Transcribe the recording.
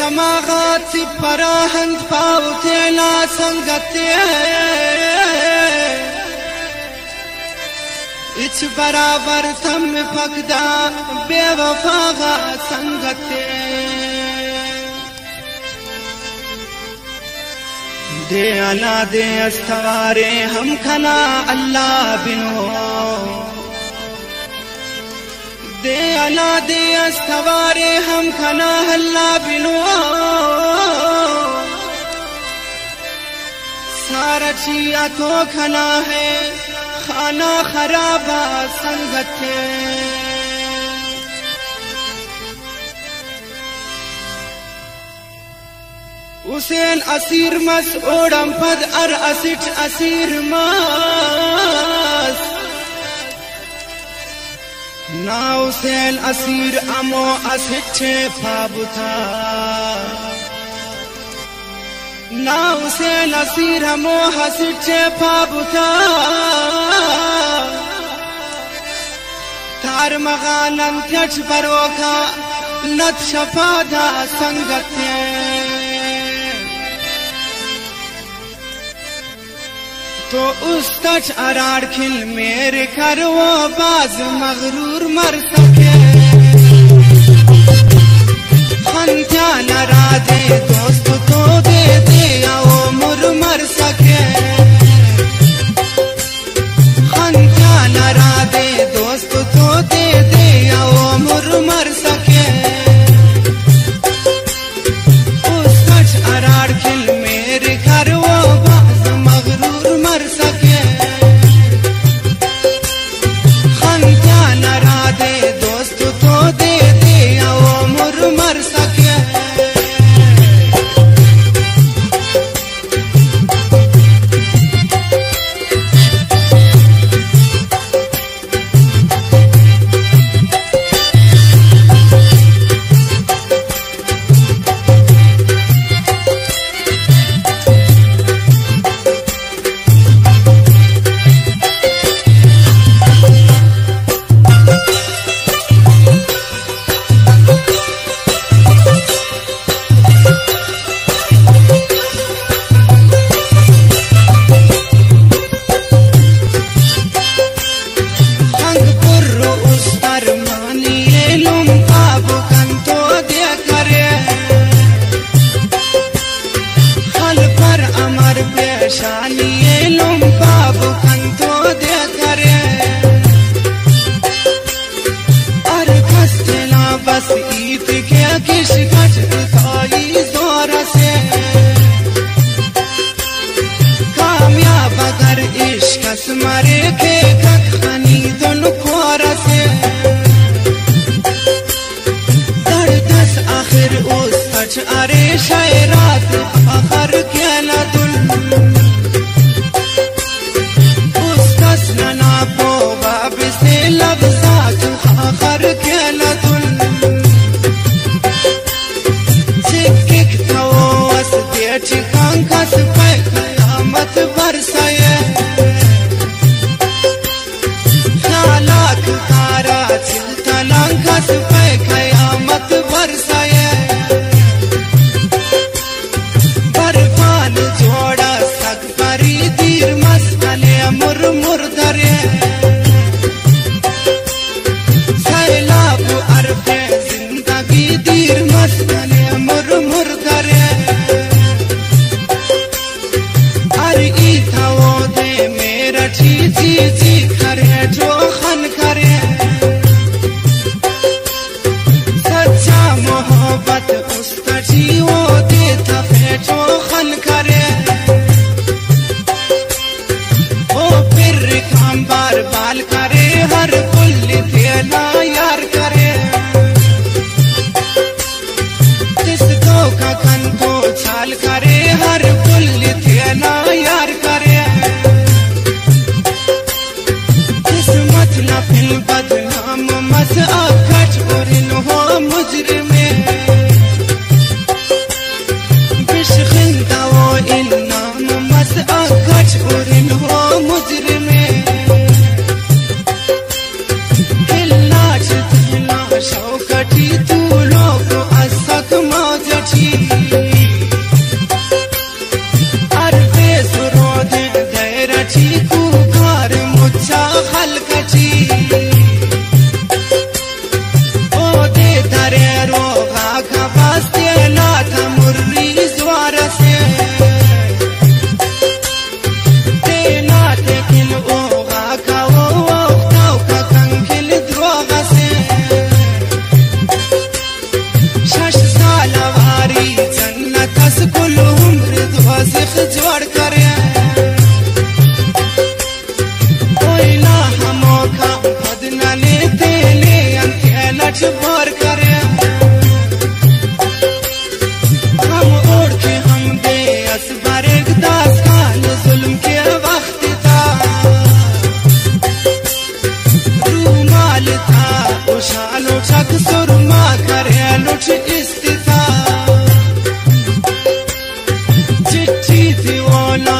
समागत पराहंद पाउतेला संगते इच बराबर थम फकदा बेवफा संगते दे अला दे अस्तवारे हम खना अल्लाह बिनो दे अला दे अस्तवारे हम खना अल्लाह बिनो सारा चिया तो खना है खाना खराबा संगत हुसैन असीर मस ओडम पद अर असिट असीर मस ना हुसैन असीर अमो असिठे फाबुथा ना हुसैन असीर अमो हसिठे फाबुथा थार मगानम थच बरोखा नत शफादा संगते तो उस तच अरार खिल मेरे कर वो बाज मगरूर मर सके खंजा नरा दे दोस्त तो दे दे आओ मुर मर सके खंजा नरा दे दोस्त तो दे दे आओ मुर मर सके उस तच अरार खिल मेरे कर वो बाज मगरूर मर सके खंजा नरा दे दोस्त तो दे दे आओ मुर मर सके अरे शायरात आखर क्या दुल उस ना पो बाब से लफ्ज़ात आखर क्या दुल जिक तो अस देच कांकस पे कयामत बरसाए लाख तारा चिलता लांकस पे कयामत बरसाए जोड़ा सक परी तीर मस्कले मुर मुर दरे सैलाब अरफे जिंदगी तीर मस्कले मुर मुर दरे अरे था वो दे मेरा ची करे जो खन करे सच्चा मोहब्बत उसका जी वो दे था जो खन करे बार बाल करे हर कुल देना यार करे किस दो का खन को छाल करे हर कुल देना यार करे किस्मत न फिल बदनाम मस आखच और हो मुजरिम बिश खिंदा वो वज़िख जोड़ करे कोई ना हमो का भदना लेते ले अंके लच भर करे हम ओढ़ के हम दे असबार एक दास खान जुल्म के वक्त था रूमाल था उछालो छक सुरमा करे लुट इस्तिता चिट्ठी थी वो ना